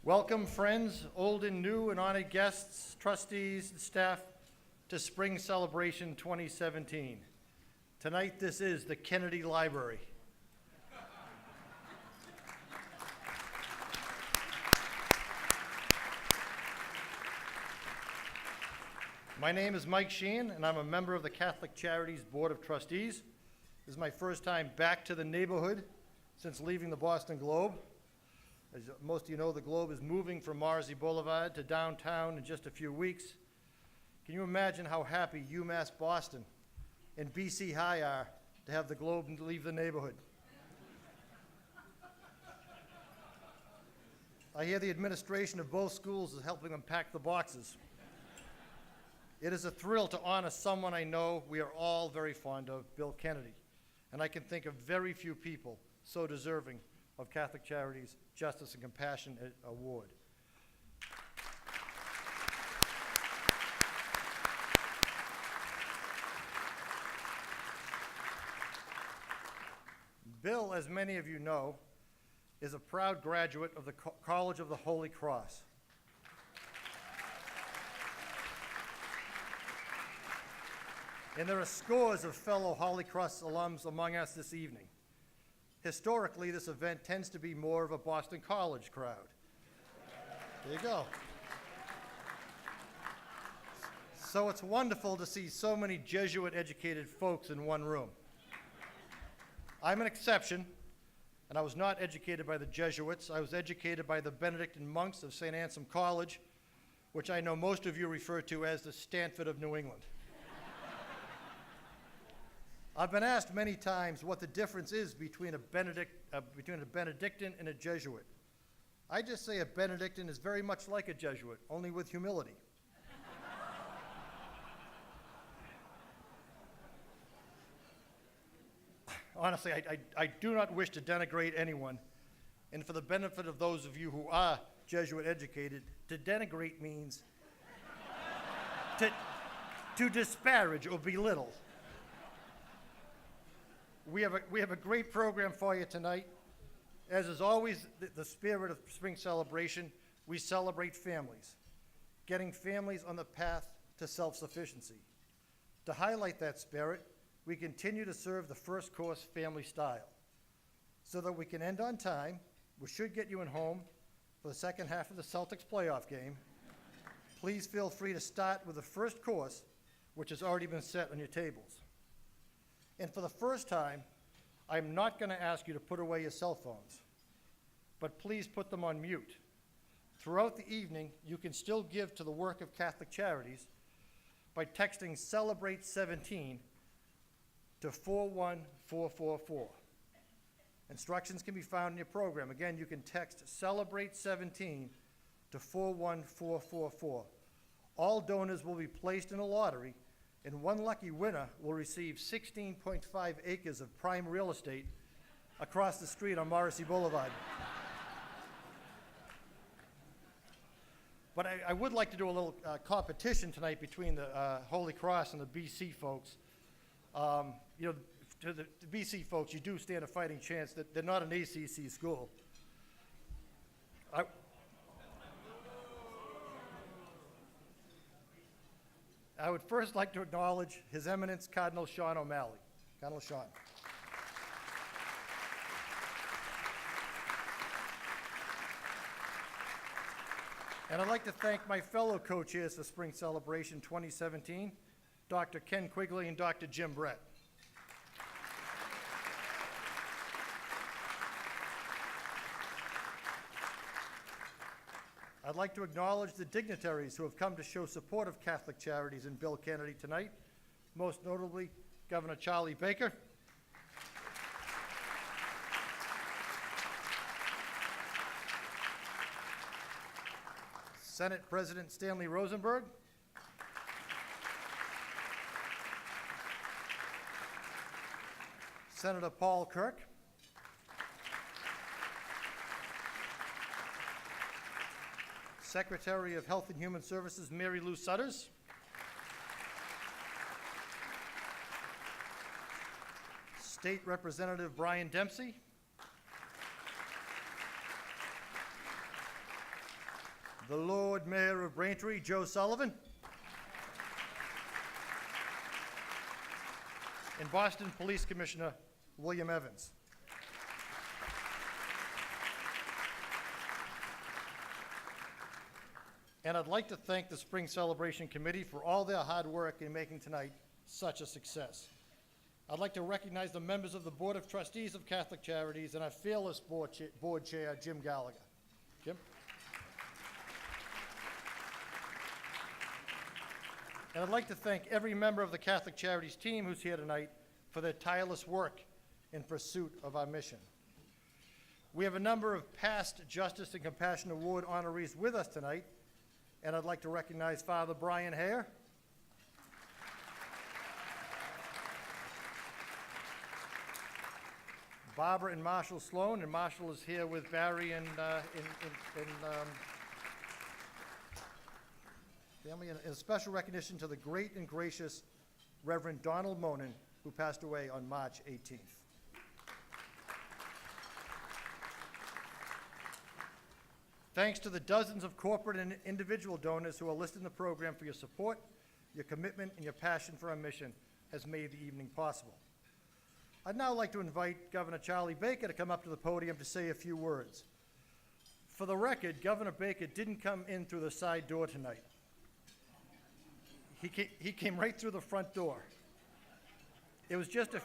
Welcome, friends, old and new, and honored guests, trustees, and staff to Spring Celebration 2017. Tonight, this is the Kennedy Library. My name is Mike Sheehan, and I'm a member of the Catholic Charities Board of Trustees. This is my first time back to the neighborhood since leaving the Boston Globe. As most of you know, the Globe is moving from Morrissey Boulevard to downtown in just a few weeks. Can you imagine how happy UMass Boston and BC High are to have the Globe leave the neighborhood? I hear the administration of both schools is helping them pack the boxes. It is a thrill to honor someone I know we are all very fond of, Bill Kennedy, and I can think of very few people so deserving of Catholic Charities Justice and Compassion Award. Bill, as many of you know, is a proud graduate of the College of the Holy Cross. And there are scores of fellow Holy Cross alums among us this evening. Historically, this event tends to be more of a Boston College crowd. There you go. So it's wonderful to see so many Jesuit-educated folks in one room. I'm an exception, and I was not educated by the Jesuits. I was educated by the Benedictine monks of St. Anselm College, which I know most of you refer to as the Stanford of New England. I've been asked many times what the difference is between a Benedictine and a Jesuit. I just say a Benedictine is very much like a Jesuit, only with humility. Honestly, I do not wish to denigrate anyone, and for the benefit of those of you who are Jesuit educated, to denigrate means to disparage or belittle. We have a great program for you tonight. As is always the spirit of Spring Celebration, we celebrate families, getting families on the path to self-sufficiency. To highlight that spirit, we continue to serve the first course family style. So that we can end on time, we should get you in home for the second half of the Celtics playoff game. Please feel free to start with the first course, which has already been set on your tables. And for the first time, I'm not going to ask you to put away your cell phones, but please put them on mute. Throughout the evening, you can still give to the work of Catholic Charities by texting Celebrate 17 to 41444. Instructions can be found in your program. Again, you can text Celebrate 17 to 41444. All donors will be placed in a lottery, and one lucky winner will receive 16.5 acres of prime real estate across the street on Morrissey Boulevard. But I would like to do a little competition tonight between the Holy Cross and the BC folks. To the BC folks, you do stand a fighting chance that they're not an ACC school. I would first like to acknowledge His Eminence Cardinal Sean O'Malley. Cardinal Sean. And I'd like to thank my fellow co-chairs for Spring Celebration 2017, Dr. Ken Quigley and Dr. Jim Brett. I'd like to acknowledge the dignitaries who have come to show support of Catholic Charities and Bill Kennedy tonight, most notably Governor Charlie Baker, Senate President Stanley Rosenberg, Senator Paul Kirk, Secretary of Health and Human Services Mary Lou Sutters, State Representative Brian Dempsey, the Lord Mayor of Braintree, Joe Sullivan, and Boston Police Commissioner William Evans. And I'd like to thank the Spring Celebration Committee for all their hard work in making tonight such a success. I'd like to recognize the members of the Board of Trustees of Catholic Charities and our fearless board chair, Jim Gallagher. Jim? And I'd like to thank every member of the Catholic Charities team who's here tonight for their tireless work in pursuit of our mission. We have a number of past Justice and Compassion Award honorees with us tonight, and I'd like to recognize Father Brian Hare, Barbara and Marshall Sloan, and Marshall is here with Barry and family, and a special recognition to the great and gracious Reverend Donald Monin, who passed away on March 18th. Thanks to the dozens of corporate and individual donors who are listed in the program for your support, your commitment, and your passion for our mission has made the evening possible. I'd now like to invite Governor Charlie Baker to come up to the podium to say a few words. For the record, Governor Baker didn't come in through the side door tonight. He came right through the front door. It was just a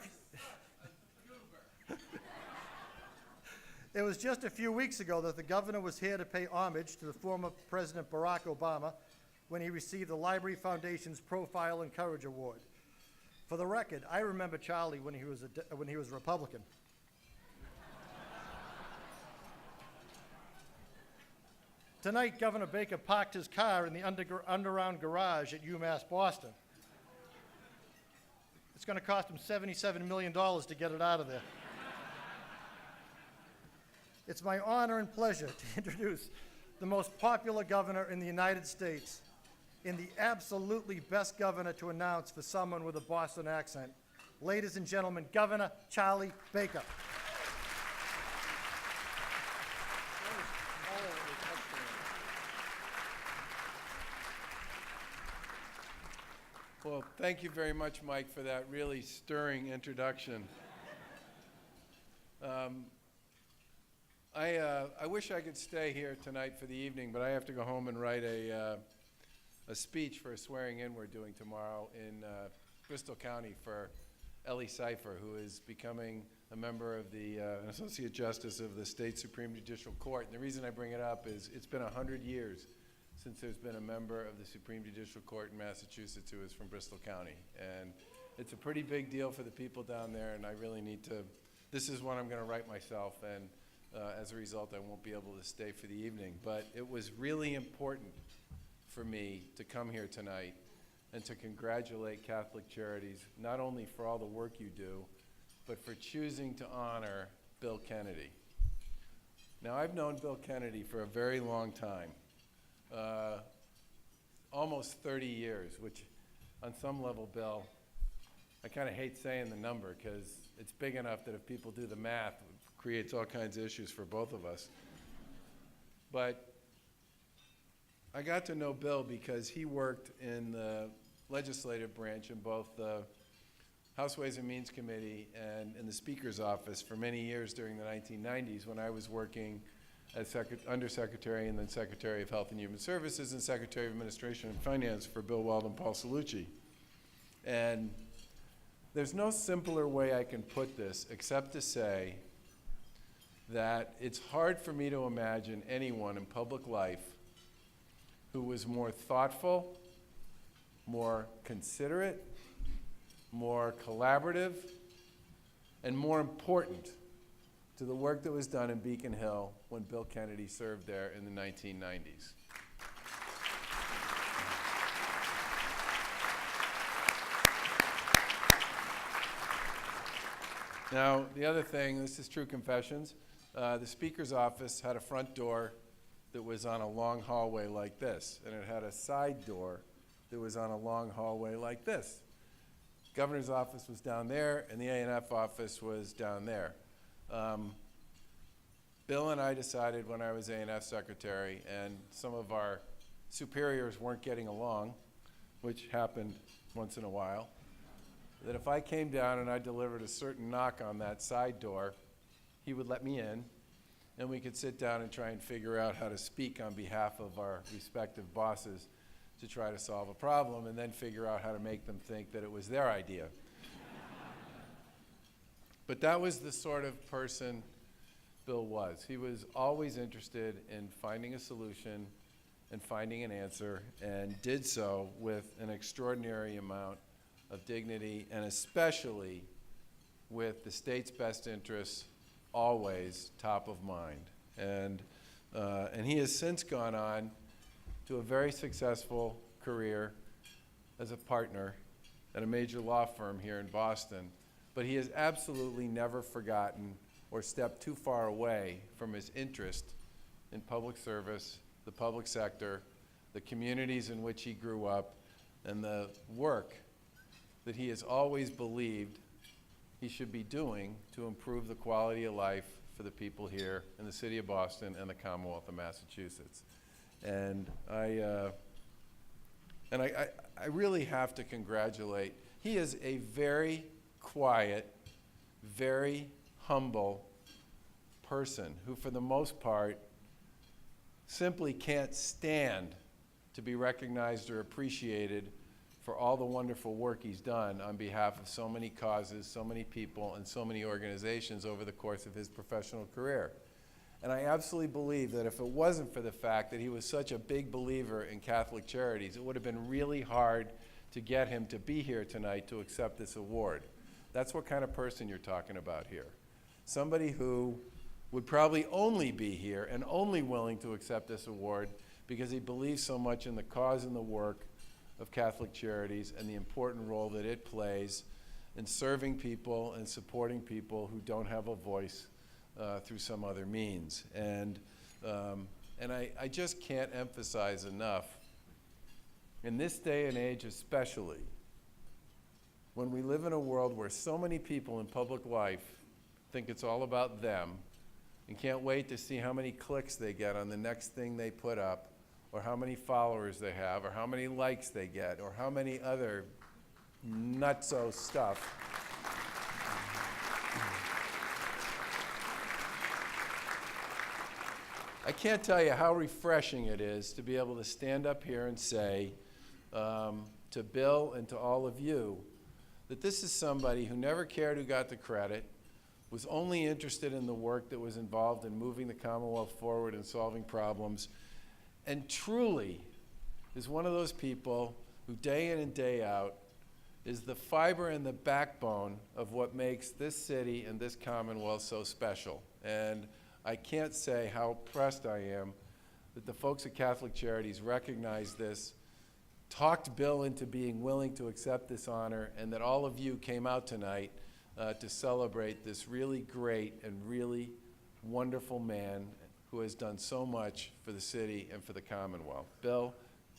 It was just a few weeks ago that the governor was here to pay homage to the former President Barack Obama when he received the Library Foundation's Profile and Courage Award. For the record, I remember Charlie when he was a Republican. Tonight, Governor Baker parked his car in the underground garage at UMass Boston. It's going to cost him $77 million to get it out of there. It's my honor and pleasure to introduce the most popular governor in the United States and the absolutely best governor to announce for someone with a Boston accent. Ladies and gentlemen, Governor Charlie Baker. Well, thank you very much, Mike, for that really stirring introduction. I wish I could stay here tonight for the evening, but I have to go home and write a speech for a swearing in we're doing tomorrow in Bristol County for Ellie Cipher, who is becoming a member of the an Associate Justice of the State Supreme Judicial Court. And the reason I bring it up is it's been 100 years since there's been a member of the Supreme Judicial Court in Massachusetts who is from Bristol County. And it's a pretty big deal for the people down there, and I really need to, this is one I'm going to write myself, and as a result, I won't be able to stay for the evening. But it was really important for me to come here tonight and to congratulate Catholic Charities, not only for all the work you do, but for choosing to honor Bill Kennedy. Now, I've known Bill Kennedy for a very long time, almost 30 years, which on some level, Bill, I kind of hate saying the number because it's big enough that if people do the math, it creates all kinds of issues for both of us. But I got to know Bill because he worked in the legislative branch in both the House Ways and Means Committee and in the Speaker's office for many years during the 1990s when I was working as Undersecretary and then Secretary of Health and Human Services and Secretary of Administration and Finance for Bill Weld and Paul Cellucci. And there's no simpler way I can put this except to say that it's hard for me to imagine anyone in public life who was more thoughtful, more considerate, more collaborative, and more important to the work that was done in Beacon Hill when Bill Kennedy served there in the 1990s. Now, the other thing, this is true confessions, the Speaker's office had a front door that was on a long hallway like this, and it had a side door that was on a long hallway like this. Governor's office was down there, and the A&F office was down there. Bill and I decided when I was A&F secretary and some of our superiors weren't getting along, which happened once in a while, that if I came down and I delivered a certain knock on that side door, he would let me in, and we could sit down and try and figure out how to speak on behalf of our respective bosses to try to solve a problem, and then figure out how to make them think that it was their idea. But that was the sort of person Bill was. He was always interested in finding a solution and finding an answer, and did so with an extraordinary amount of dignity, and especially with the state's best interests always top of mind. And he has since gone on to a very successful career as a partner at a major law firm here in Boston. But he has absolutely never forgotten or stepped too far away from his interest in public service, the public sector, the communities in which he grew up, and the work that he has always believed he should be doing to improve the quality of life for the people here in the city of Boston and the Commonwealth of Massachusetts. And I really have to congratulate. He is a very quiet, very humble person who, for the most part, simply can't stand to be recognized or appreciated for all the wonderful work he's done on behalf of so many causes, so many people, and so many organizations over the course of his professional career. And I absolutely believe that if it wasn't for the fact that he was such a big believer in Catholic Charities, it would have been really hard to get him to be here tonight to accept this award. That's what kind of person you're talking about here. Somebody who would probably only be here and only willing to accept this award because he believes so much in the cause and the work of Catholic Charities and the important role that it plays in serving people and supporting people who don't have a voice through some other means. And I just can't emphasize enough, in this day and age especially, when we live in a world where so many people in public life think it's all about them and can't wait to see how many clicks they get on the next thing they put up, or how many followers they have, or how many likes they get, or how many other nutso stuff. I can't tell you how refreshing it is to be able to stand up here and say to Bill and to all of you that this is somebody who never cared who got the credit, was only interested in the work that was involved in moving the Commonwealth forward and solving problems, and truly is one of those people who day in and day out is the fiber and the backbone of what makes this city and this Commonwealth so special. And I can't say how impressed I am that the folks at Catholic Charities recognize this, talked Bill into being willing to accept this honor, and that all of you came out tonight to celebrate this really great and really wonderful man who has done so much for the city and for the Commonwealth. Bill,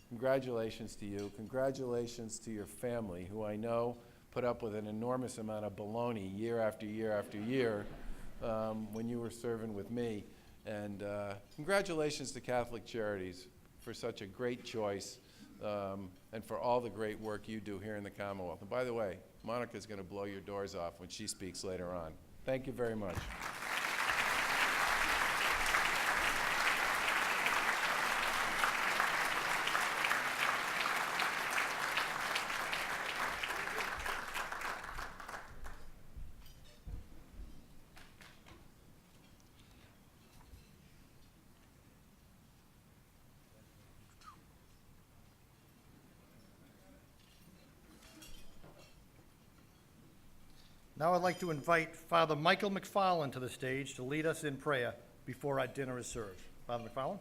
congratulations to you. Congratulations to your family, who I know put up with an enormous amount of baloney year after year after year when you were serving with me. And congratulations to Catholic Charities for such a great choice and for all the great work you do here in the Commonwealth. And by the way, Monica's going to blow your doors off when she speaks later on. Thank you very much. Now I'd like to invite Father Michael McFarland to the stage to lead us in prayer before our dinner is served. Father McFarland?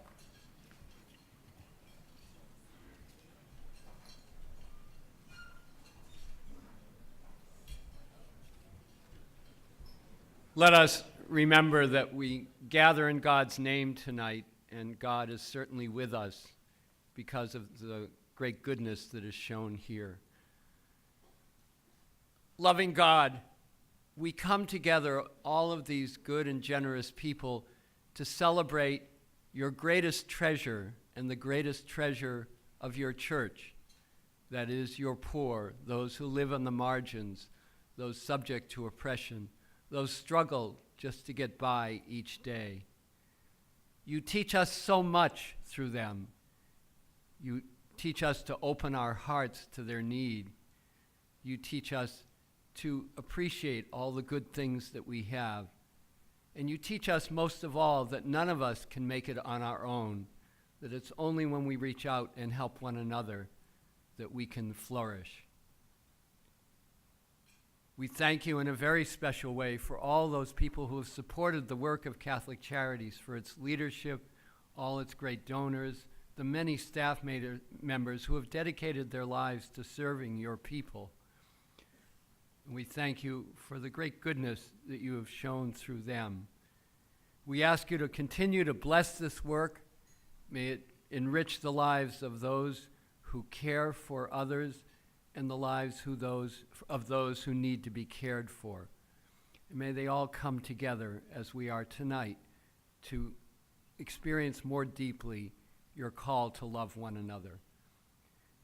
Let us remember that we gather in God's name tonight, and God is certainly with us because of the great goodness that is shown here. Loving God, we come together, all of these good and generous people, to celebrate your greatest treasure and the greatest treasure of your church, that is, your poor, those who live on the margins, those subject to oppression, those struggle just to get by each day. You teach us so much through them. You teach us to open our hearts to their need. You teach us to appreciate all the good things that we have. And you teach us most of all that none of us can make it on our own, that it's only when we reach out and help one another that we can flourish. We thank you in a very special way for all those people who have supported the work of Catholic Charities, for its leadership, all its great donors, the many staff members who have dedicated their lives to serving your people. And we thank you for the great goodness that you have shown through them. We ask you to continue to bless this work. May it enrich the lives of those who care for others and the lives of those who need to be cared for. And may they all come together as we are tonight to experience more deeply your call to love one another.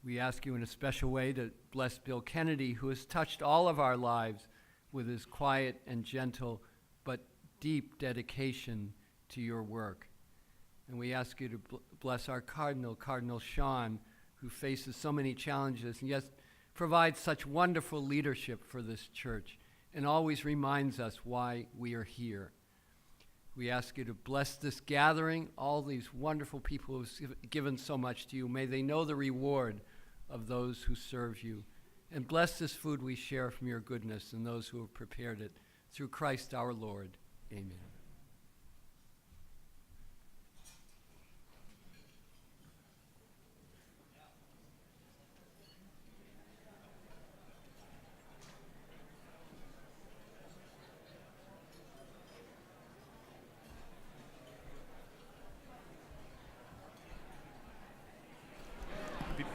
We ask you in a special way to bless Bill Kennedy, who has touched all of our lives with his quiet and gentle but deep dedication to your work. And we ask you to bless our Cardinal, Cardinal Sean, who faces so many challenges and yet provides such wonderful leadership for this church and always reminds us why we are here. We ask you to bless this gathering, all these wonderful people who have given so much to you. May they know the reward of those who serve you. And bless this food we share from your goodness and those who have prepared it. Through Christ our Lord. Amen.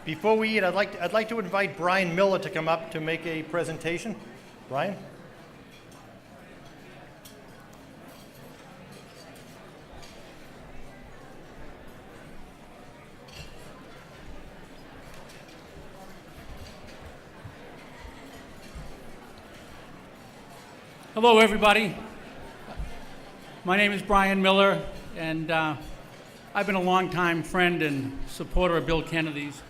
Before we eat, I'd like to invite Brian Miller to come up to make a presentation. Brian? Hello, everybody. My name is Brian Miller, and I've been a longtime friend and supporter of Bill Kennedy's.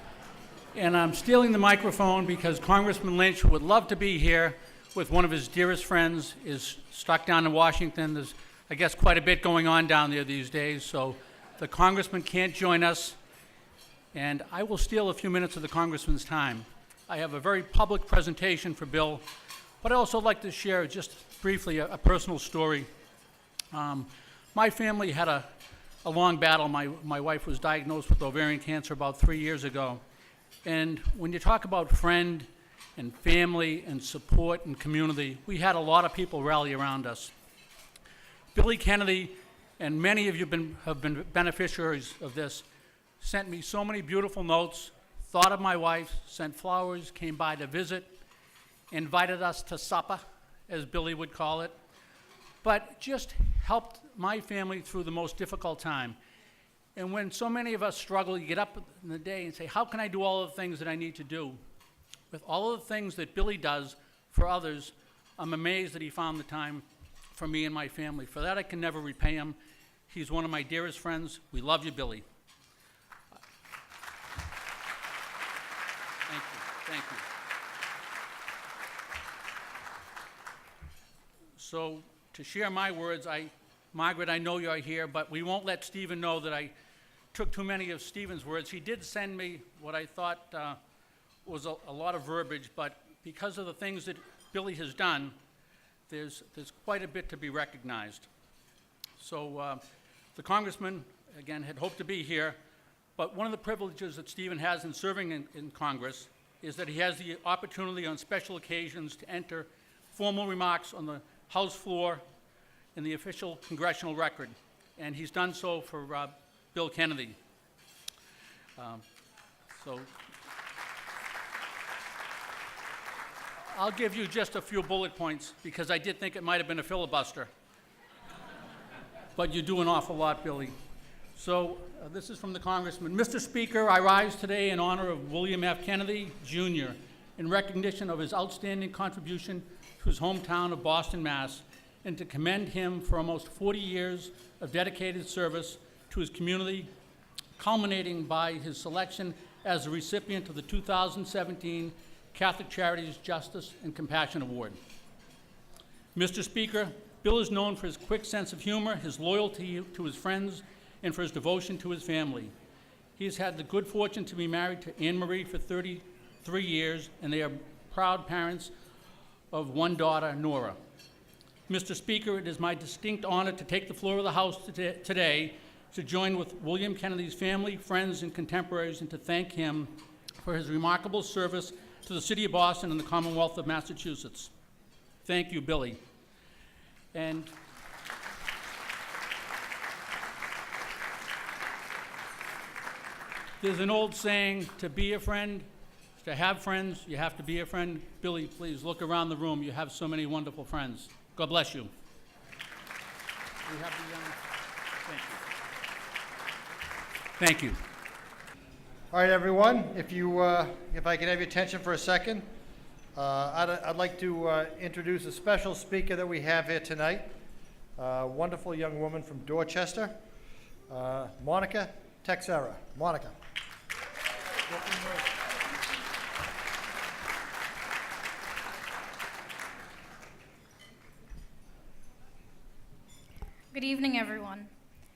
And I'm stealing the microphone because Congressman Lynch, who would love to be here with one of his dearest friends, is stuck down in Washington. There's, I guess, quite a bit going on down there these days, so the congressman can't join us. And I will steal a few minutes of the congressman's time. I have a very public presentation for Bill, but I'd also like to share just briefly a personal story. My family had a long battle. My wife was diagnosed with ovarian cancer about 3 years ago. And when you talk about friend and family and support and community, we had a lot of people rally around us. Billy Kennedy, and many of you have been beneficiaries of this, sent me so many beautiful notes, thought of my wife, sent flowers, came by to visit, invited us to supper, as Billy would call it, but just helped my family through the most difficult time. And when so many of us struggle, you get up in the day and say, how can I do all of the things that I need to do? With all of the things that Billy does for others, I'm amazed that he found the time for me and my family. For that, I can never repay him. He's one of my dearest friends. We love you, Billy. Thank you. Thank you. So, to share my words, Margaret, I know you're here, but we won't let Stephen know that I took too many of Stephen's words. He did send me what I thought was a lot of verbiage, but because of the things that Billy has done, there's quite a bit to be recognized. So the congressman, again, had hoped to be here, but one of the privileges that Stephen has in serving in Congress is that he has the opportunity on special occasions to enter formal remarks on the House floor in the official congressional record, and he's done so for Bill Kennedy. So I'll give you just a few bullet points because I did think it might have been a filibuster. but you do an awful lot, Billy. So this is from the Congressman. Mr. Speaker, I rise today in honor of William F. Kennedy, Jr., in recognition of his outstanding contribution to his hometown of Boston, Mass., and to commend him for almost 40 years of dedicated service to his community, culminating by his selection as the recipient of the 2017 Catholic Charities Justice and Compassion Award. Mr. Speaker, Bill is known for his quick sense of humor, his loyalty to his friends, and for his devotion to his family. He has had the good fortune to be married to Anne Marie for 33 years, and they are proud parents of one daughter, Nora. Mr. Speaker, it is my distinct honor to take the floor of the House today to join with William Kennedy's family, friends, and contemporaries and to thank him for his remarkable service to the City of Boston and the Commonwealth of Massachusetts. Thank you, Billy. And there's an old saying, to be a friend, to have friends, you have to be a friend. Billy, please look around the room. You have so many wonderful friends. God bless you. We have the, thank you. All right, everyone, if I can have your attention for a second, I'd like to introduce a special speaker that we have here tonight, a wonderful young woman from Dorchester, Monica Texera. Monica. Good evening, everyone,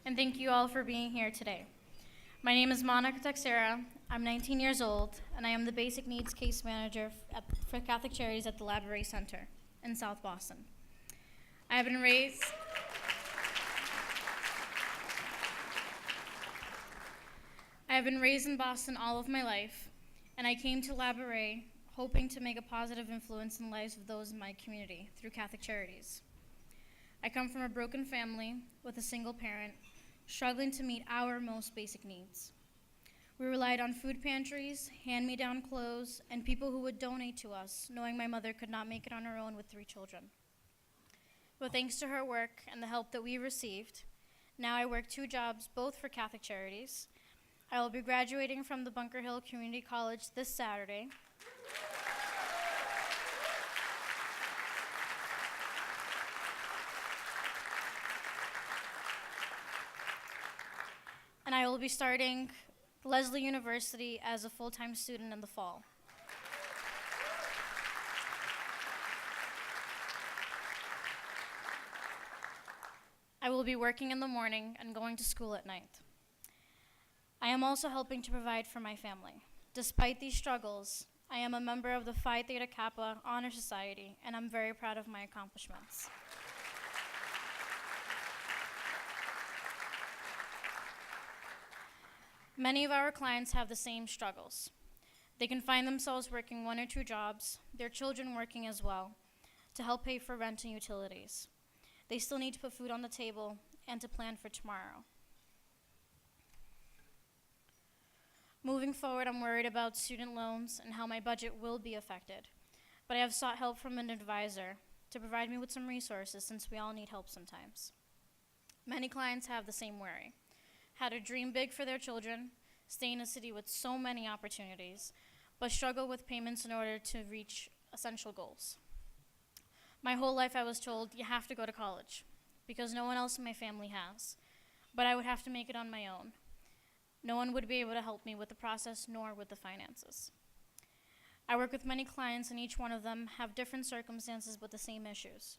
and thank you all for being here today. My name is Monica Texera. I'm 19 years old, and I am the Basic Needs Case Manager for Catholic Charities at the Labouré Center in South Boston. I have been raised in Boston all of my life, and I came to Labouré hoping to make a positive influence in the lives of those in my community through Catholic Charities. I come from a broken family with a single parent, struggling to meet our most basic needs. We relied on food pantries, hand-me-down clothes, and people who would donate to us, knowing my mother could not make it on her own with 3 children. But thanks to her work and the help that we received, now I work 2 jobs, both for Catholic Charities. I will be graduating from the Bunker Hill Community College this Saturday. And I will be starting Lesley University as a full-time student in the fall. I will be working in the morning and going to school at night. I am also helping to provide for my family. Despite these struggles, I am a member of the Phi Theta Kappa Honor Society, and I'm very proud of my accomplishments. Many of our clients have the same struggles. They can find themselves working 1 or 2 jobs, their children working as well, to help pay for rent and utilities. They still need to put food on the table and to plan for tomorrow. Moving forward, I'm worried about student loans and how my budget will be affected, but I have sought help from an advisor to provide me with some resources since we all need help sometimes. Many clients have the same worry. How to dream big for their children, stay in a city with so many opportunities, but struggle with payments in order to reach essential goals. My whole life I was told, you have to go to college, because no one else in my family has, but I would have to make it on my own. No one would be able to help me with the process nor with the finances. I work with many clients and each one of them have different circumstances but the same issues.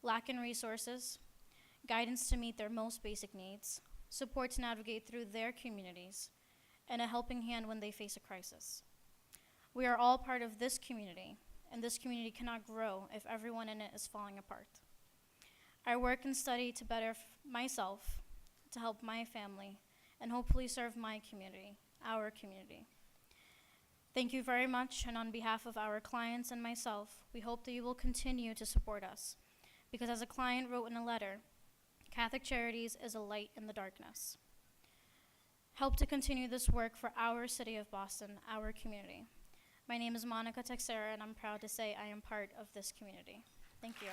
Lack in resources, guidance to meet their most basic needs, support to navigate through their communities, and a helping hand when they face a crisis. We are all part of this community, and this community cannot grow if everyone in it is falling apart. I work and study to better myself, to help my family, and hopefully serve my community, our community. Thank you very much, and on behalf of our clients and myself, we hope that you will continue to support us, because as a client wrote in a letter, Catholic Charities is a light in the darkness. Help to continue this work for our city of Boston, our community. My name is Monica Texera, and I'm proud to say I am part of this community. Thank you.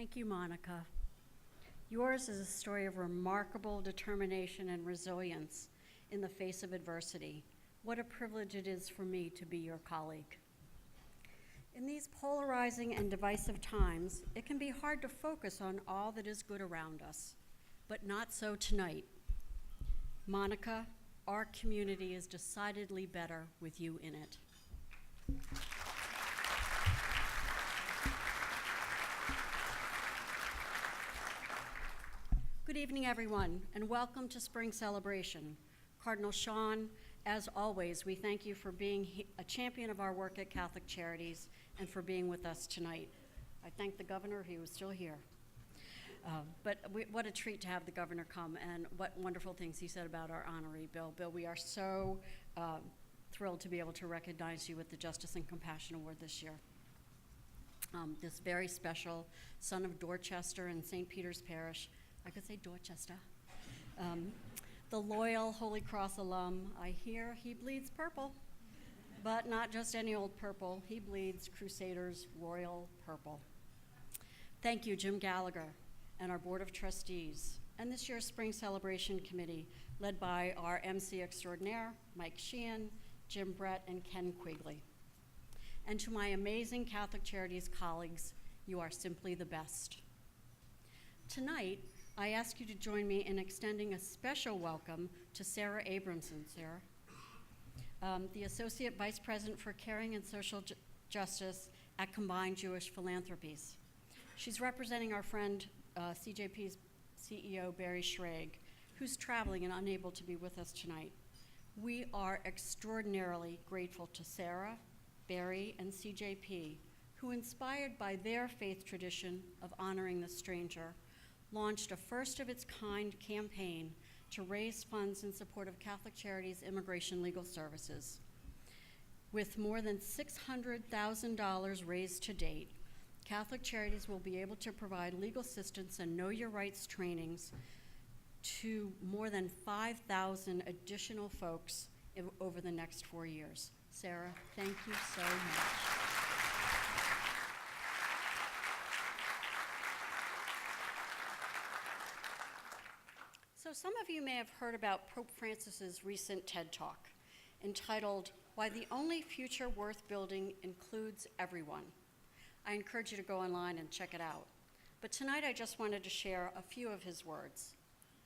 Thank you, Monica. Yours is a story of remarkable determination and resilience in the face of adversity. What a privilege it is for me to be your colleague. In these polarizing and divisive times, it can be hard to focus on all that is good around us, but not so tonight. Monica, our community is decidedly better with you in it. Good evening, everyone, and welcome to Spring Celebration. Cardinal Sean, as always, we thank you for being a champion of our work at Catholic Charities and for being with us tonight. I thank the governor, he was still here. What a treat to have the governor come, and what wonderful things he said about our honoree, Bill. Bill, we are so thrilled to be able to recognize you with the Justice and Compassion Award this year. This very special son of Dorchester and St. Peter's Parish, I could say Dorchester, the loyal Holy Cross alum, I hear he bleeds purple, but not just any old purple. He bleeds Crusaders royal purple. Thank you, Jim Gallagher, and our Board of Trustees, and this year's Spring Celebration Committee, led by our MC extraordinaire, Mike Sheehan, Jim Brett, and Ken Quigley. And to my amazing Catholic Charities colleagues, you are simply the best. Tonight, I ask you to join me in extending a special welcome to Sarah Abramson. Sarah, the Associate Vice President for Caring and Social Justice at Combined Jewish Philanthropies. She's representing our friend CJP's CEO, Barry Schrage, who's traveling and unable to be with us tonight. We are extraordinarily grateful to Sarah, Barry, and CJP, who, inspired by their faith tradition of honoring the stranger, launched a first-of-its-kind campaign to raise funds in support of Catholic Charities Immigration Legal Services. With more than $600,000 raised to date, Catholic Charities will be able to provide legal assistance and know your rights trainings to more than 5,000 additional folks over the next 4 years. Sarah, thank you so much. So some of you may have heard about Pope Francis's recent TED Talk entitled, "Why the Only Future Worth Building Includes Everyone." I encourage you to go online and check it out. But tonight I just wanted to share a few of his words.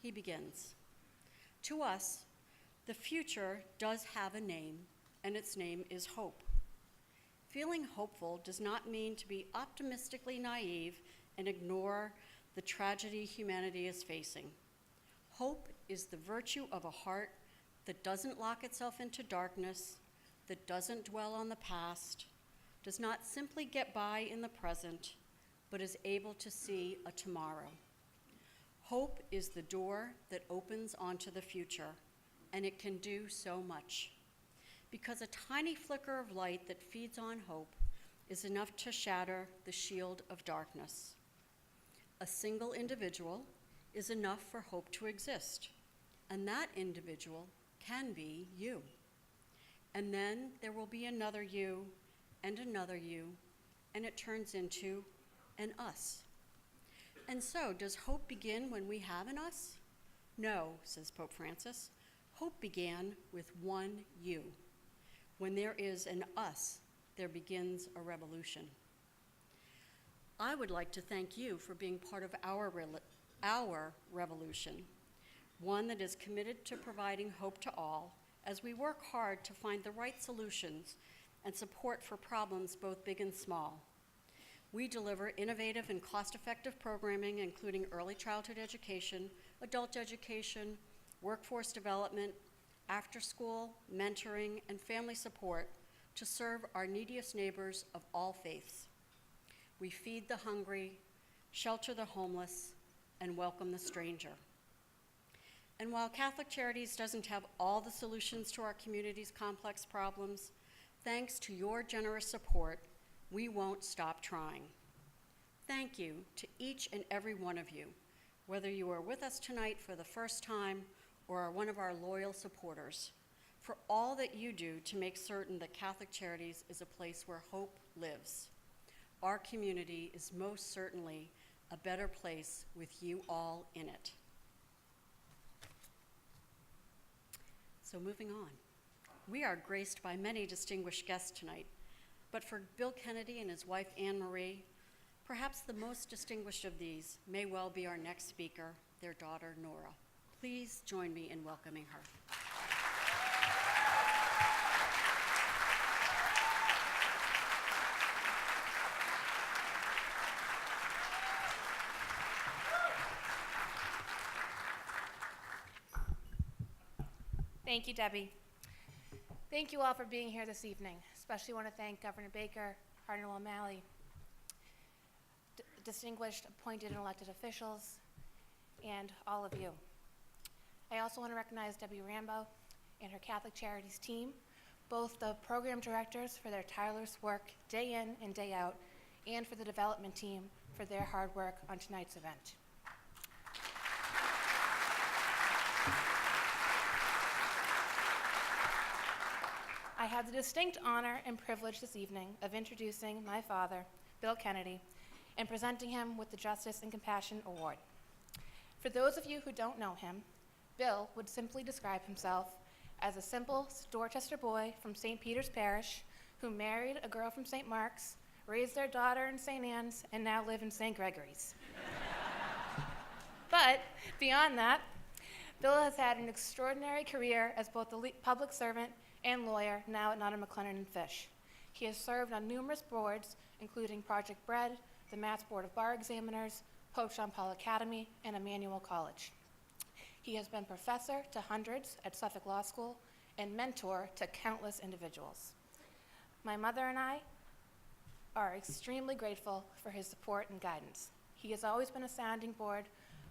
He begins, "To us, the future does have a name, and its name is hope. Feeling hopeful does not mean to be optimistically naive and ignore the tragedy humanity is facing. Hope is the virtue of a heart that doesn't lock itself into darkness, that doesn't dwell on the past, does not simply get by in the present, but is able to see a tomorrow. Hope is the door that opens onto the future, and it can do so much. Because a tiny flicker of light that feeds on hope is enough to shatter the shield of darkness. A single individual is enough for hope to exist, and that individual can be you. And then there will be another you, and it turns into an us. And so, does hope begin when we have an us? No, says Pope Francis. Hope began with one you. When there is an us, there begins a revolution. I would like to thank you for being part of our revolution, one that is committed to providing hope to all as we work hard to find the right solutions and support for problems both big and small. We deliver innovative and cost-effective programming, including early childhood education, adult education, workforce development, after-school, mentoring, and family support to serve our neediest neighbors of all faiths. We feed the hungry, shelter the homeless, and welcome the stranger. And while Catholic Charities doesn't have all the solutions to our community's complex problems, thanks to your generous support, we won't stop trying. Thank you to each and every one of you, whether you are with us tonight for the first time or are one of our loyal supporters, for all that you do to make certain that Catholic Charities is a place where hope lives. Our community is most certainly a better place with you all in it. So moving on. We are graced by many distinguished guests tonight, but for Bill Kennedy and his wife Anne Marie, perhaps the most distinguished of these may well be our next speaker, their daughter Nora. Please join me in welcoming her. Thank you, Debbie. Thank you all for being here this evening. Especially want to thank Governor Baker, Cardinal O'Malley, distinguished appointed and elected officials, and all of you. I also want to recognize Debbie Rambo and her Catholic Charities team, both the program directors for their tireless work day in and day out, and for the development team for their hard work on tonight's event. I have the distinct honor and privilege this evening of introducing my father, Bill Kennedy, and presenting him with the Justice and Compassion Award. For those of you who don't know him, Bill would simply describe himself as a simple Dorchester boy from St. Peter's Parish who married a girl from St. Mark's, raised their daughter in St. Anne's, and now live in St. Gregory's. But beyond that, Bill has had an extraordinary career as both a public servant and lawyer, now at Nutter McLennan and Fish. He has served on numerous boards, including Project Bread, the Mass Board of Bar Examiners, Pope John Paul Academy, and Emmanuel College. He has been professor to hundreds at Suffolk Law School and mentor to countless individuals. My mother and I are extremely grateful for his support and guidance. He has always been a sounding board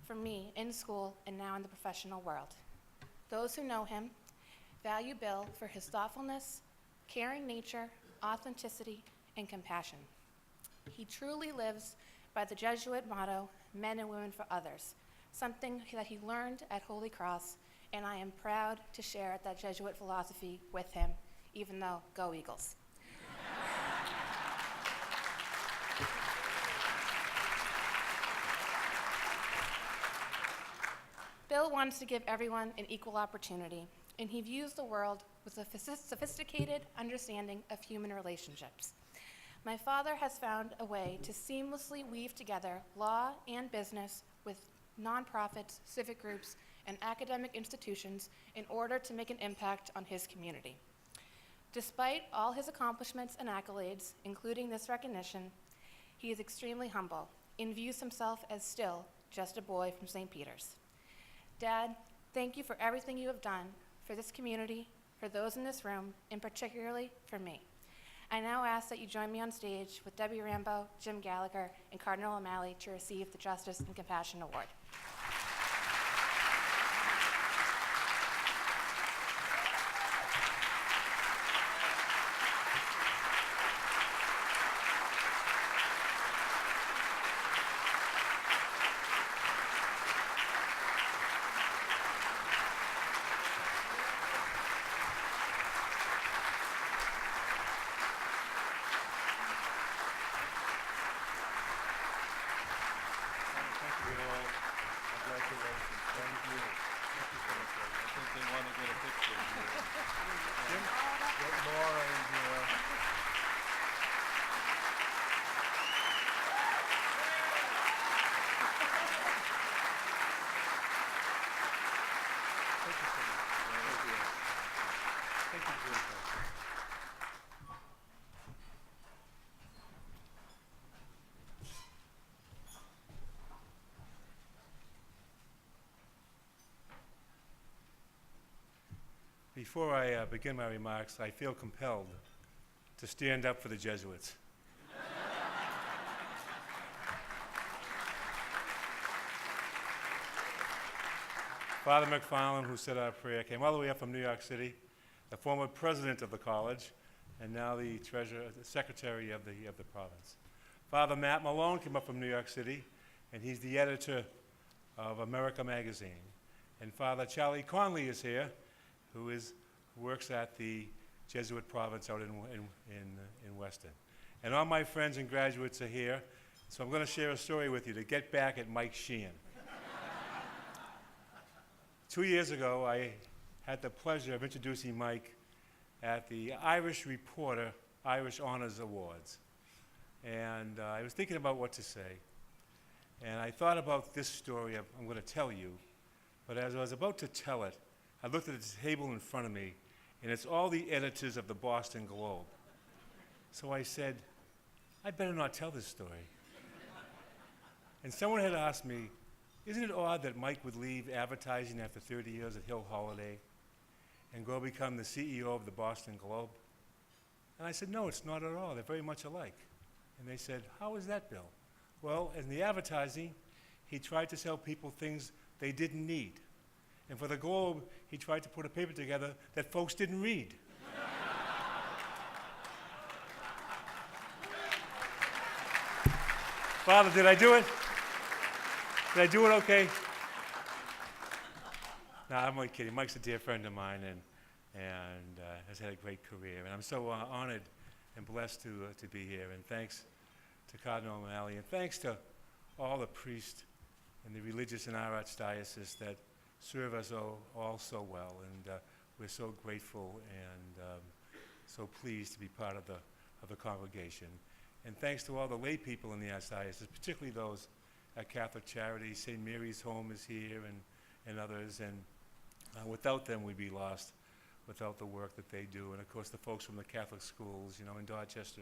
for me in school and now in the professional world. Those who know him value Bill for his thoughtfulness, caring nature, authenticity, and compassion. He truly lives by the Jesuit motto, men and women for others, something that he learned at Holy Cross, and I am proud to share that Jesuit philosophy with him, even though go Eagles. Bill wants to give everyone an equal opportunity, and he views the world with a sophisticated understanding of human relationships. My father has found a way to seamlessly weave together law and business with nonprofits, civic groups, and academic institutions in order to make an impact on his community. Despite all his accomplishments and accolades, including this recognition, he is extremely humble and views himself as still just a boy from St. Peter's. Dad, thank you for everything you have done for this community, for those in this room, and particularly for me. I now ask that you join me on stage with Debbie Rambo, Jim Gallagher, and Cardinal O'Malley to receive the Justice and Compassion Award. Before I begin my remarks, I feel compelled to stand up for the Jesuits. Father McFarland, who said our prayer, came all the way up from New York City, the former president of the college, and now the secretary of the province. Father Matt Malone came up from New York City, and he's the editor of America Magazine. And Father Charlie Conley is here, who works at the Jesuit province out in Weston. And all my friends and graduates are here. So I'm going to share a story with you to get back at Mike Sheehan. 2 years ago, I had the pleasure of introducing Mike at the Irish Reporter Irish Honors Awards. And I was thinking about what to say. And I thought about this story I'm going to tell you. But as I was about to tell it, I looked at the table in front of me, and it's all the editors of the Boston Globe. So I said, I better not tell this story. And someone had asked me, isn't it odd that Mike would leave advertising after 30 years at Hill Holiday and go become the CEO of the Boston Globe? And I said, no, it's not at all. They're very much alike. And they said, how is that, Bill? Well, in the advertising, he tried to sell people things they didn't need. And for the Globe, he tried to put a paper together that folks didn't read. Father, did I do it? Did I do it okay? No, I'm only kidding. Mike's a dear friend of mine and has had a great career. And I'm so honored and blessed to be here. And thanks to Cardinal O'Malley. And thanks to all the priests and the religious in our archdiocese that serve us all so well. And we're so grateful and so pleased to be part of the congregation. And thanks to all the lay people in the archdiocese, particularly those at Catholic Charities. St. Mary's Home is here and others. And without them, we'd be lost without the work that they do. And of course, the folks from the Catholic schools, you know, in Dorchester,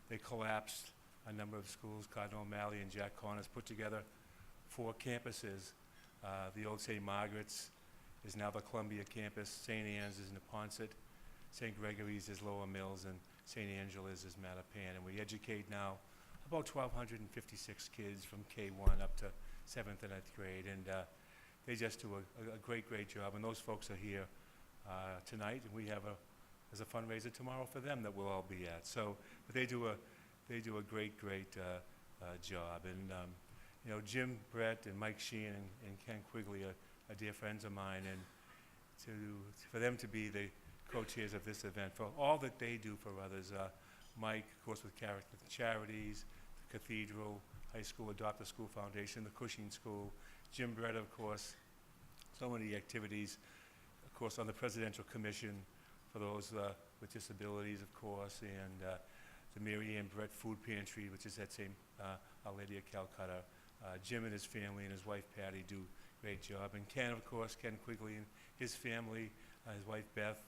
they collapsed a number of schools. Cardinal O'Malley and Jack Connors put together 4 campuses. The old St. Margaret's is now the Columbia campus. St. Anne's is Neponset. St. Gregory's is Lower Mills, and St. Angela's is Mattapan. And we educate now about 1,256 kids from K1 up to 7th and 8th grade. And they just do a great, great job. And those folks are here tonight, and we have there's a fundraiser tomorrow for them that we'll all be at. So, but they do a great, great job. And you know, Jim Brett and Mike Sheehan and Ken Quigley are dear friends of mine, and for them to be the co-chairs of this event, for all that they do for others. Mike, of course, with Catholic Charities, the Cathedral, High School Adopt a School Foundation, the Cushing School. Jim Brett, of course, so many activities, of course, on the Presidential Commission for those with disabilities, of course, and the Mary Ann Brett Food Pantry, which is at St. Our Lady of Calcutta. Jim and his family and his wife Patty do a great job. And Ken, of course, Ken Quigley and his family, his wife Beth.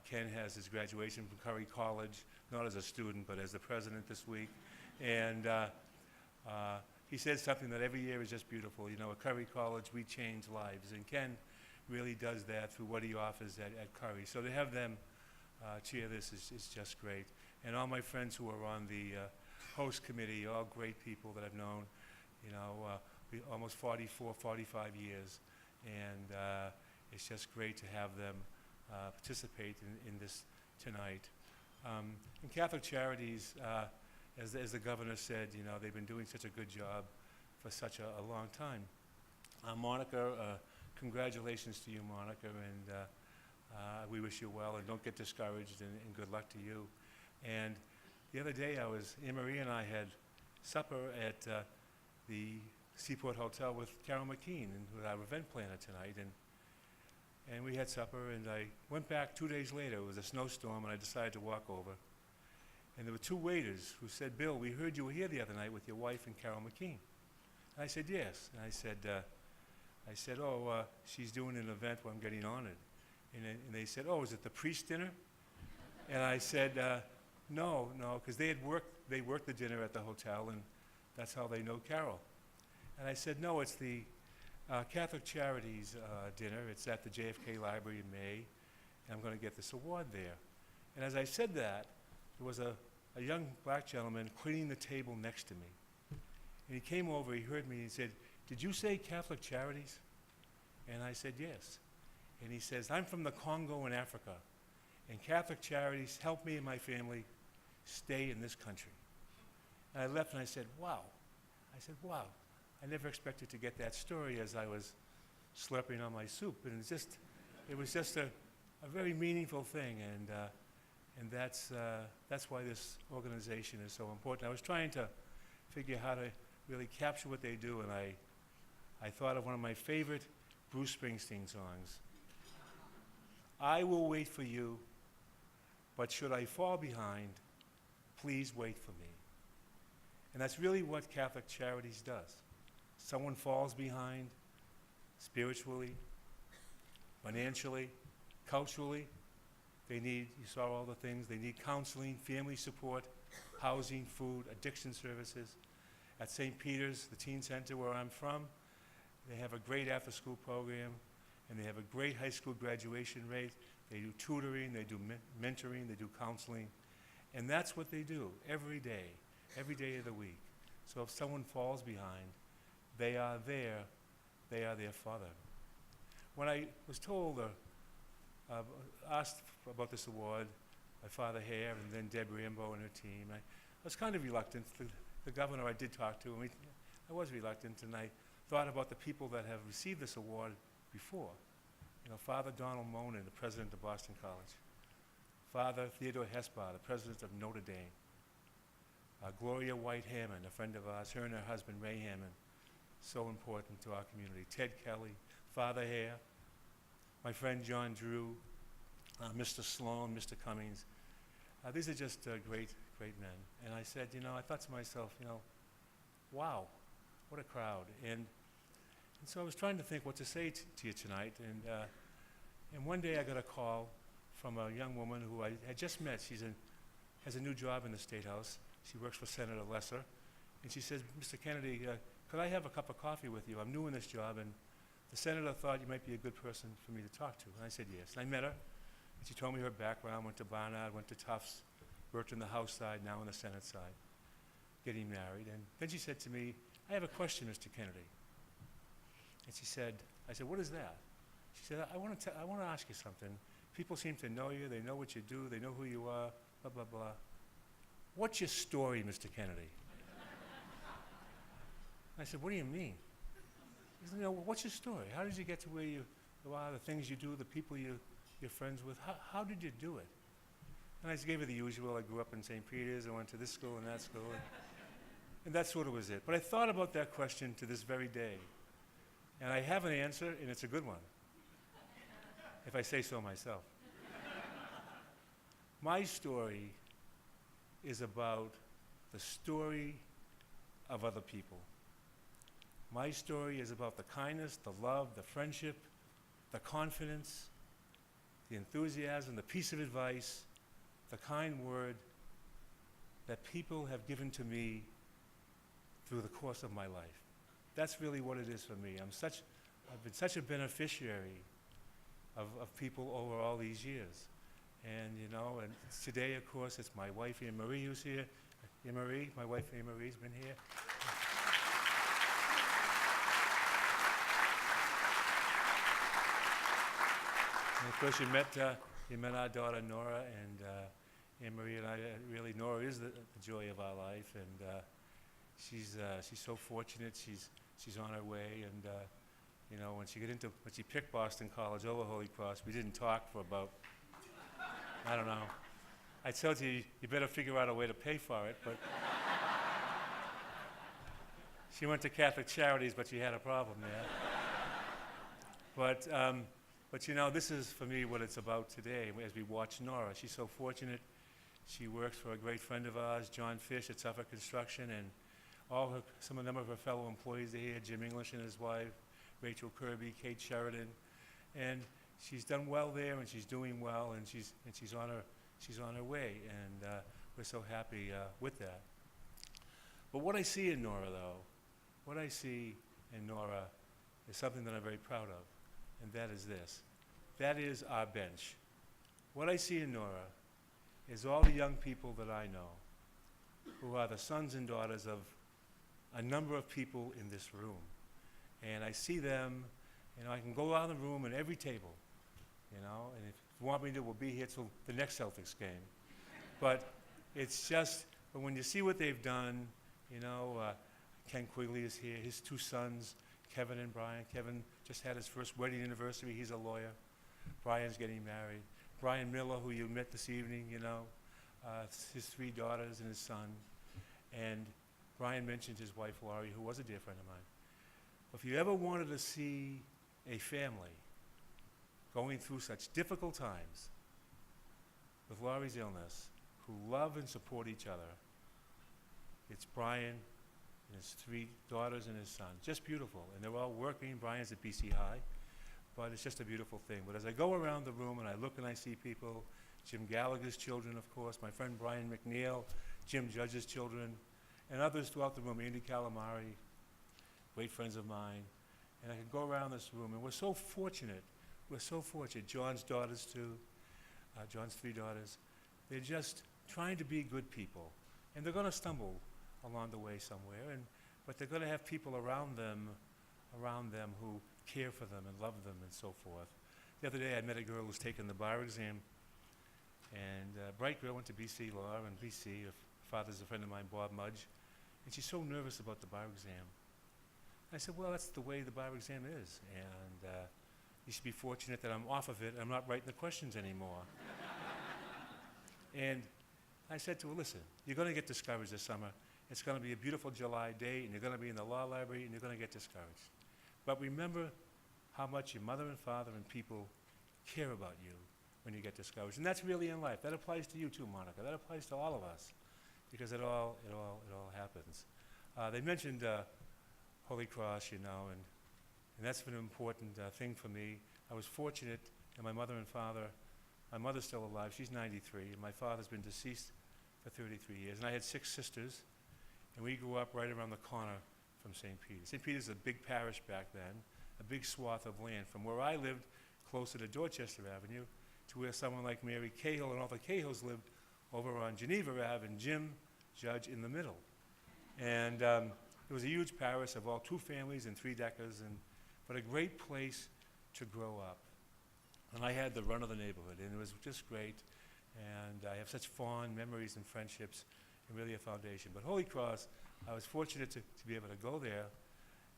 Ken has his graduation from Curry College, not as a student, but as the president this week. And he says something that every year is just beautiful. You know, at Curry College, we change lives. And Ken really does that through what he offers at Curry. So to have them cheer this is just great. And all my friends who are on the host committee, all great people that I've known, you know, almost 44, 45 years. And it's just great to have them participate in this tonight. In Catholic Charities, as the governor said, you know, they've been doing such a good job for such a long time. Monica, congratulations to you, Monica, and we wish you well, and don't get discouraged, and good luck to you. And the other day, Anne Marie and I had supper at the Seaport Hotel with Carol McKean, and with our event planner tonight, and we had supper, and I went back 2 days later. It was a snowstorm, and I decided to walk over. And there were 2 waiters who said, Bill, we heard you were here the other night with your wife and Carol McKean. And I said, yes. And I said, oh, she's doing an event where I'm getting honored. And they said, oh, is it the priest dinner? And I said, no, because they worked the dinner at the hotel, and that's how they know Carol. And I said, no, it's the Catholic Charities dinner. It's at the JFK Library in May, and I'm going to get this award there. And as I said that, there was a young black gentleman cleaning the table next to me. And he came over, he heard me, and he said, did you say Catholic Charities? And I said, yes. And he says, I'm from the Congo in Africa, and Catholic Charities helped me and my family stay in this country. And I left and I said, wow. I said, wow. I never expected to get that story as I was slurping on my soup. And it was just a very meaningful thing, and that's why this organization is so important. I was trying to figure how to really capture what they do, and I thought of one of my favorite Bruce Springsteen songs. I will wait for you, but should I fall behind, please wait for me. And that's really what Catholic Charities does. Someone falls behind spiritually, financially, culturally. They need, you saw all the things, they need counseling, family support, housing, food, addiction services. At St. Peter's, the teen center where I'm from, they have a great after-school program, and they have a great high school graduation rate. They do tutoring, they do mentoring, they do counseling. And that's what they do every day of the week. So if someone falls behind, they are there for them. When I was told, asked about this award by Father Hare and then Deb Rambo and her team, I was kind of reluctant. The governor I did talk to, I was reluctant, and I thought about the people that have received this award before. You know, Father Donald Monin, the president of Boston College. Father Theodore Hesbar, the president of Notre Dame. Gloria White Hammond, a friend of ours, her and her husband Ray Hammond, so important to our community. Ted Kelly, Father Hare, my friend John Drew, Mr. Sloan, Mr. Cummings. These are just great men. And I said, I thought to myself, wow, what a crowd. And so I was trying to think what to say to you tonight. And one day I got a call from a young woman who I had just met. She has a new job in the State House. She works for Senator Lesser. And she says, Mr. Kennedy, could I have a cup of coffee with you? I'm new in this job, and the senator thought you might be a good person for me to talk to. And I said yes. And I met her, and she told me her background, went to Barnard, went to Tufts, worked in the House side, now on the Senate side, getting married. And then she said to me, I have a question, Mr. Kennedy. And I said, what is that? She said, I want to ask you something. People seem to know you, they know what you do, they know who you are, blah, blah, blah. What's your story, Mr. Kennedy? I said, what do you mean? He said, what's your story? How did you get to where you are, the things you do, the people you're friends with? How did you do it? And I just gave her the usual. I grew up in St. Peter's. I went to this school and that school. And that sort of was it. But I thought about that question to this very day. And I have an answer, and it's a good one, if I say so myself. My story is about the story of other people. My story is about the kindness, the love, the friendship, the confidence, the enthusiasm, the piece of advice, the kind word that people have given to me through the course of my life. That's really what it is for me. I've been such a beneficiary of people over all these years. And, and today, of course, it's my wife, Anne Marie, who's here. Anne Marie, my wife, Anne Marie's been here. And of course, you met our daughter, Nora, and Anne Marie and I, really, Nora is the joy of our life, and she's so fortunate. She's on her way, and when she picked Boston College over Holy Cross, we didn't talk for about, I don't know. I told you better figure out a way to pay for it, but she went to Catholic Charities, but she had a problem there. But this is for me what it's about today. As we watch Nora, she's so fortunate. She works for a great friend of ours, John Fish at Suffolk Construction, and some of her fellow employees are here, Jim English and his wife, Rachel Kirby, Kate Sheridan, and she's done well there, and she's doing well, and she's on her way, and we're so happy with that. But what I see in Nora, is something that I'm very proud of, and that is this. That is our bench. What I see in Nora is all the young people that I know who are the sons and daughters of a number of people in this room. And I see them, I can go around the room and every table, and if you want me to, we'll be here till the next Celtics game. But it's just, but when you see what they've done, Ken Quigley is here, his two sons, Kevin and Brian. Kevin just had his first wedding anniversary. He's a lawyer. Brian's getting married. Brian Miller, who you met this evening, his three daughters and his son. And Brian mentioned his wife, Laurie, who was a dear friend of mine. If you ever wanted to see a family going through such difficult times with Laurie's illness, who love and support each other, it's Brian and his 3 daughters and his son. Just beautiful. And they're all working. Brian's at BC High. But it's just a beautiful thing. But as I go around the room and I look and I see people, Jim Gallagher's children, of course, my friend Brian McNeil, Jim Judge's children, and others throughout the room, Andy Calamari, great friends of mine. And I can go around this room, and we're so fortunate. We're so fortunate. John's daughters, too. John's 3 daughters. They're just trying to be good people. And they're going to stumble along the way somewhere, but they're going to have people around them who care for them and love them and so forth. The other day I met a girl who's taken the bar exam, and bright girl, went to BC Law and BC. Her father's a friend of mine, Bob Mudge, and she's so nervous about the bar exam. I said, well, that's the way the bar exam is, and you should be fortunate that I'm off of it and I'm not writing the questions anymore. And I said to her, listen, you're going to get discouraged this summer. It's going to be a beautiful July day, and you're going to be in the law library, and you're going to get discouraged. But remember how much your mother and father and people care about you when you get discouraged. And that's really in life. That applies to you too, Monica. That applies to all of us, because it all happens. They mentioned Holy Cross, and that's been an important thing for me. I was fortunate, and my mother and father, my mother's still alive. She's 93, and my father's been deceased for 33 years. And I had 6 sisters, and we grew up right around the corner from St. Peter's. St. Peter's is a big parish back then, a big swath of land. From where I lived, closer to Dorchester Avenue, to where someone like Mary Cahill and all the Cahills lived over on Geneva Ave, and Jim Judge in the middle. And it was a huge parish of all 2 families and 3 deckers, but a great place to grow up. And I had the run of the neighborhood, and it was just great. And I have such fond memories and friendships, and really a foundation. But Holy Cross, I was fortunate to be able to go there.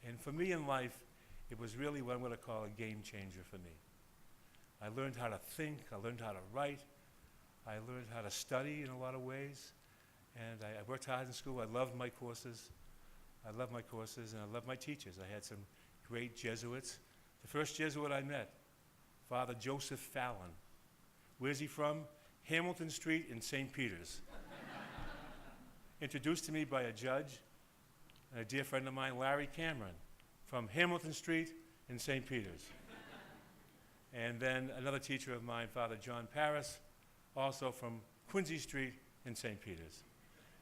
And for me in life, it was really what I'm going to call a game changer for me. I learned how to think, I learned how to write, I learned how to study in a lot of ways. And I worked hard in school. I loved my courses. And I loved my teachers. I had some great Jesuits. The first Jesuit I met, Father Joseph Fallon. Where's he from? Hamilton Street in St. Peter's. Introduced to me by a judge and a dear friend of mine, Larry Cameron, from Hamilton Street in St. Peter's. And then another teacher of mine, Father John Paris, also from Quincy Street in St. Peter's.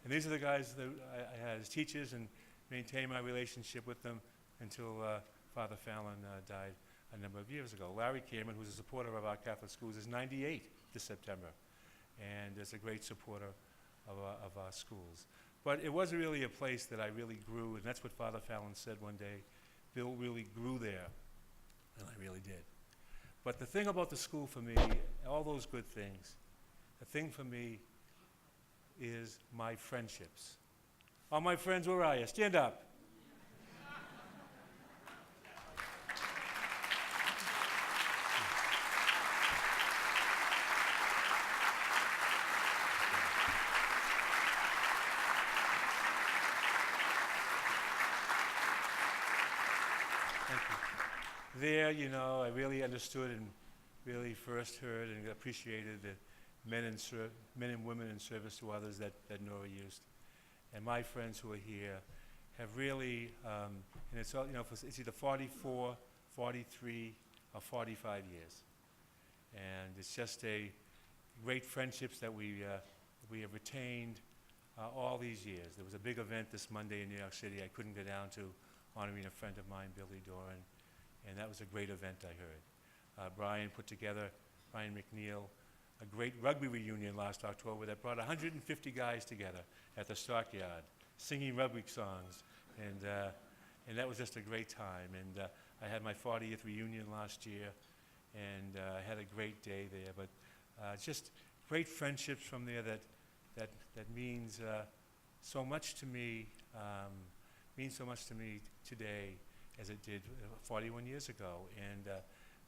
And these are the guys that I had as teachers and maintained my relationship with them until Father Fallon died a number of years ago. Larry Cameron, who's a supporter of our Catholic schools, is 98 this September, and is a great supporter of our schools. But it wasn't really a place that I really grew, and that's what Father Fallon said one day. Bill really grew there, and I really did. But the thing about the school for me, all those good things, the thing for me is my friendships. All my friends, where are you? Stand up. There, I really understood and really first heard and appreciated the men and women in service to others that Nora used. And my friends who are here have really, and it's all, it's either 44, 43, or 45 years. And it's just a great friendships that we have retained all these years. There was a big event this Monday in New York City I couldn't go down to, honoring a friend of mine, Billy Doran. And that was a great event, I heard. Brian put together, Brian McNeil, a great rugby reunion last October that brought 150 guys together at the Stockyard, singing rugby songs. And that was just a great time. And I had my 40th reunion last year, and I had a great day there. But just great friendships from there that means so much to me, means so much to me today as it did 41 years ago. And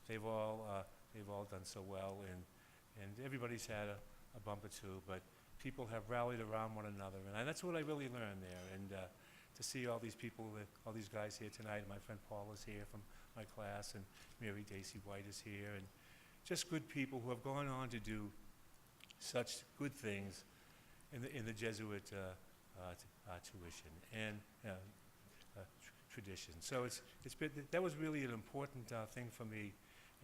they've all done so well, and everybody's had a bump or two, but people have rallied around one another, and that's what I really learned there. to see all these people, all these guys here tonight. My friend Paul is here from my class, and Mary Daisy White is here, and just good people who have gone on to do such good things in the Jesuit tuition and tradition. So it's been, that was really an important thing for me.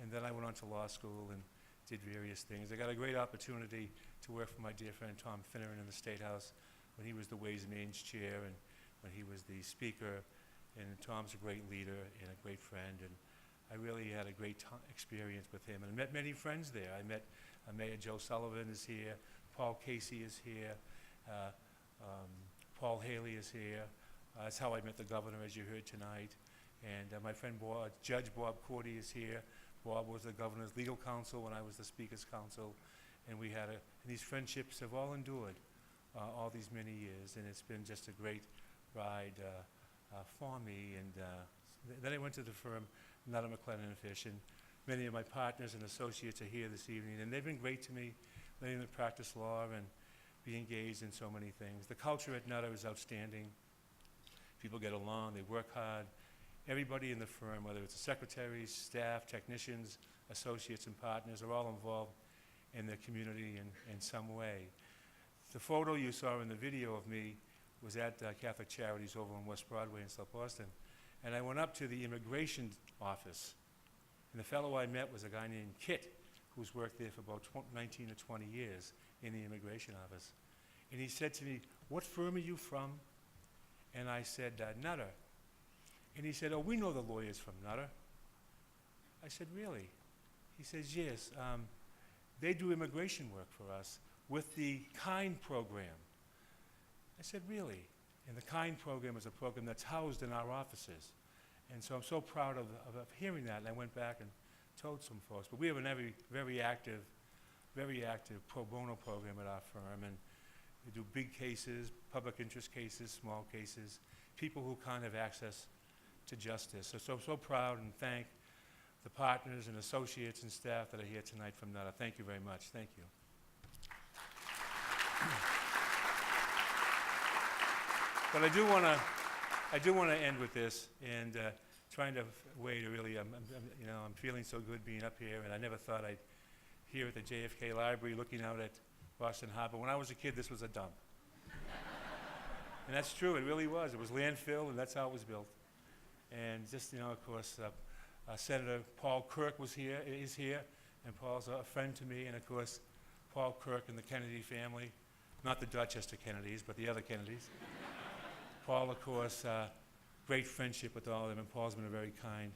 And then I went on to law school and did various things. I got a great opportunity to work for my dear friend Tom Finneran in the State House when he was the Ways and Means Chair and when he was the Speaker. And Tom's a great leader and a great friend. And I really had a great experience with him. And I met many friends there. I met Mayor Joe Sullivan is here. Paul Casey is here. Paul Haley is here. That's how I met the governor, as you heard tonight. And my friend Judge Bob Cordy is here. Bob was the governor's legal counsel when I was the speaker's counsel. And we had and these friendships have all endured all these many years. And it's been just a great ride for me. And then I went to the firm, Nutter, McLennan and Fish. And many of my partners and associates are here this evening. And they've been great to me, letting them practice law and be engaged in so many things. The culture at Nutter is outstanding. People get along, they work hard. Everybody in the firm, whether it's the secretaries, staff, technicians, associates, and partners, are all involved in the community in some way. The photo you saw in the video of me was at Catholic Charities over on West Broadway in South Boston. And I went up to the immigration office, and the fellow I met was a guy named Kit, who's worked there for about 19 or 20 years in the immigration office. And he said to me, "What firm are you from?" And I said, "Nutter." And he said, "Oh, we know the lawyers from Nutter." I said, "Really?" He says, "Yes, they do immigration work for us with the KIND program." I said, "Really?" And the KIND program is a program that's housed in our offices. And so I'm so proud of hearing that, and I went back and told some folks. But we have a very active pro bono program at our firm, and we do big cases, public interest cases, small cases, people who can't have access to justice. So proud and thank the partners and associates and staff that are here tonight from Nutter. Thank you very much. Thank you. But I do want to end with this and trying to way to really, I'm feeling so good being up here, and I never thought I'd here at the JFK Library looking out at Boston Harbor. When I was a kid, this was a dump. And that's true, it really was. It was landfill, and that's how it was built. And just, of course, Senator Paul Kirk is here, and Paul's a friend to me, and of course, Paul Kirk and the Kennedy family, not the Dorchester Kennedys, but the other Kennedys. Paul, of course, great friendship with all of them, and Paul's been a very kind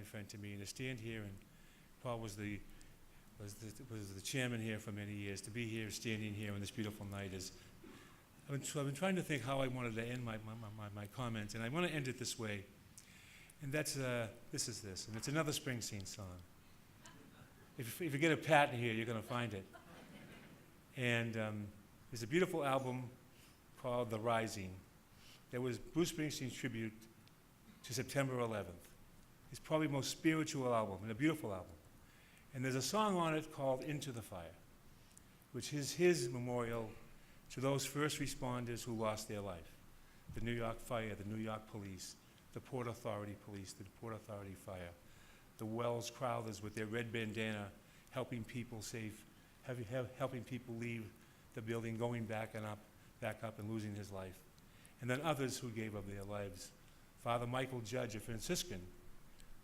friend to me. And to stand here, and Paul was the chairman here for many years. To be here, standing here on this beautiful night is. I've been trying to think how I wanted to end my comments, and I want to end it this way. And that's this, and it's another Springsteen song. If you get a patent here, you're going to find it. And there's a beautiful album called The Rising. There was Bruce Springsteen's tribute to September 11th. It's probably the most spiritual album and a beautiful album. And there's a song on it called Into the Fire, which is his memorial to those first responders who lost their life. The New York Fire, the New York Police, the Port Authority Police, the Port Authority Fire, the Wells Crowthers with their red bandana helping people helping people leave the building, going back up and losing his life. And then others who gave up their lives. Father Michael Judge, a Franciscan,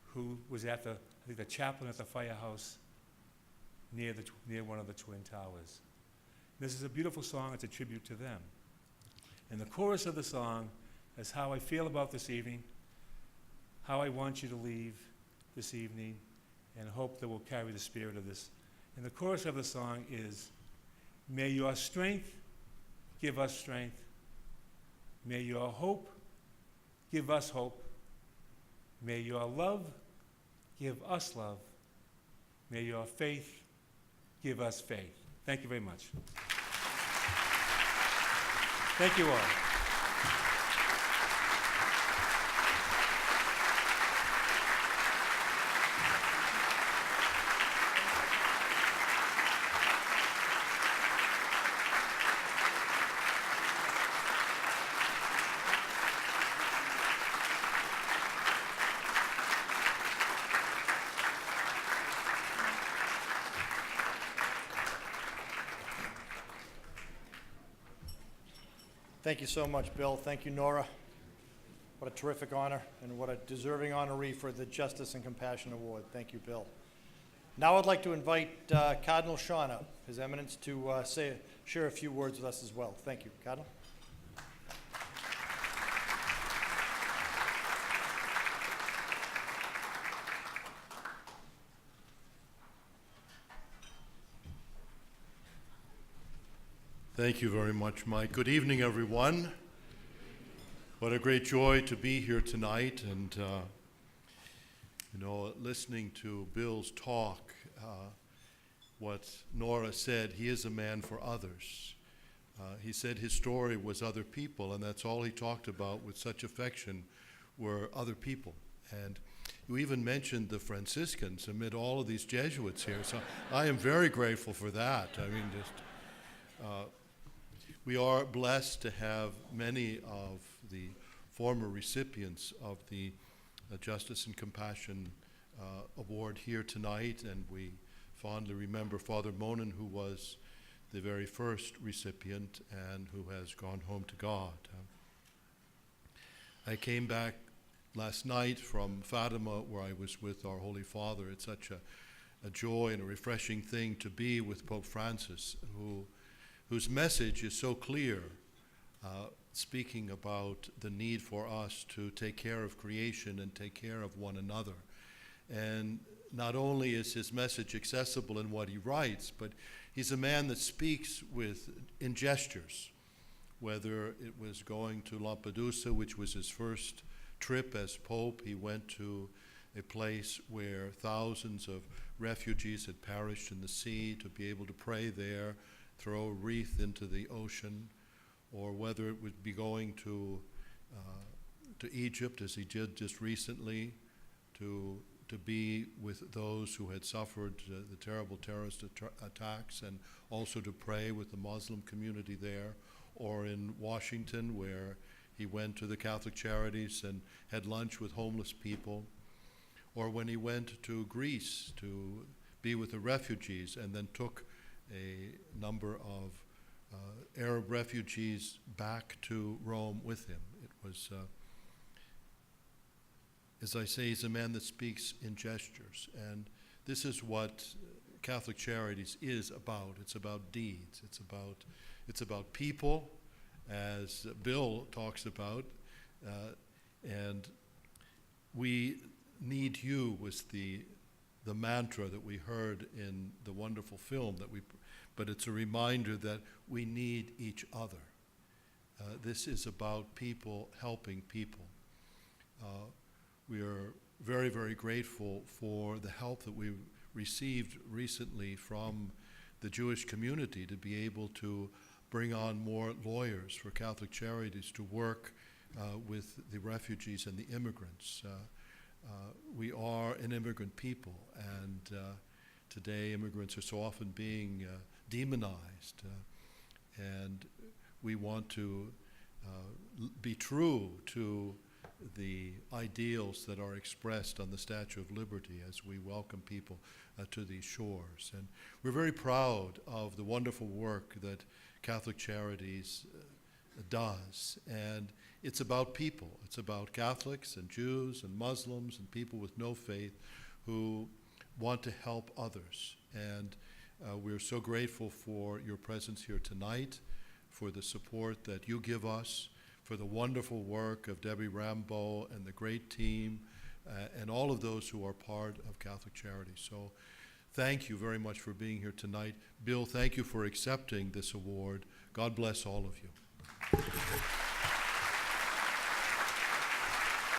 who was at the chaplain at the firehouse near one of the Twin Towers. This is a beautiful song. It's a tribute to them. And the chorus of the song is how I feel about this evening, how I want you to leave this evening, and hope that we'll carry the spirit of this. And the chorus of the song is, may your strength give us strength. May your hope give us hope. May your love give us love. May your faith give us faith. Thank you very much. Thank you all. Thank you so much, Bill. Thank you, Nora. What a terrific honor, and what a deserving honoree for the Justice and Compassion Award. Thank you, Bill. Now I'd like to invite Cardinal Sean up, His Eminence, to share a few words with us as well. Thank you, Cardinal. Thank you very much, Mike. Good evening, everyone. What a great joy to be here tonight, and listening to Bill's talk, what Nora said, he is a man for others. He said his story was other people, and that's all he talked about with such affection were other people. And you even mentioned the Franciscans amid all of these Jesuits here, so I am very grateful for that. I mean, we are blessed to have many of the former recipients of the Justice and Compassion Award here tonight, and we fondly remember Father Monin, who was the very first recipient and who has gone home to God. I came back last night from Fatima, where I was with our Holy Father. It's such a joy and a refreshing thing to be with Pope Francis, whose message is so clear, speaking about the need for us to take care of creation and take care of one another. And not only is his message accessible in what he writes, but he's a man that speaks in gestures, whether it was going to Lampedusa, which was his first trip as Pope. He went to a place where thousands of refugees had perished in the sea, to be able to pray there, throw a wreath into the ocean, or whether it would be going to Egypt, as he did just recently, to be with those who had suffered the terrible terrorist attacks, and also to pray with the Muslim community there, or in Washington, where he went to the Catholic Charities and had lunch with homeless people, or when he went to Greece to be with the refugees and then took a number of Arab refugees back to Rome with him. It was, as I say, he's a man that speaks in gestures. And this is what Catholic Charities is about. It's about deeds. It's about people, as Bill talks about. And we need you was the mantra that we heard in the wonderful film but it's a reminder that we need each other. This is about people helping people. We are very, very grateful for the help that we received recently from the Jewish community to be able to bring on more lawyers for Catholic Charities to work with the refugees and the immigrants. We are an immigrant people, and today immigrants are so often being demonized, and we want to be true to the ideals that are expressed on the Statue of Liberty as we welcome people to these shores. And we're very proud of the wonderful work that Catholic Charities does, and it's about people. It's about Catholics and Jews and Muslims and people with no faith who want to help others. And we're so grateful for your presence here tonight, for the support that you give us, for the wonderful work of Debbie Rambo and the great team, and all of those who are part of Catholic Charities. So thank you very much for being here tonight. Bill, thank you for accepting this award. God bless all of you.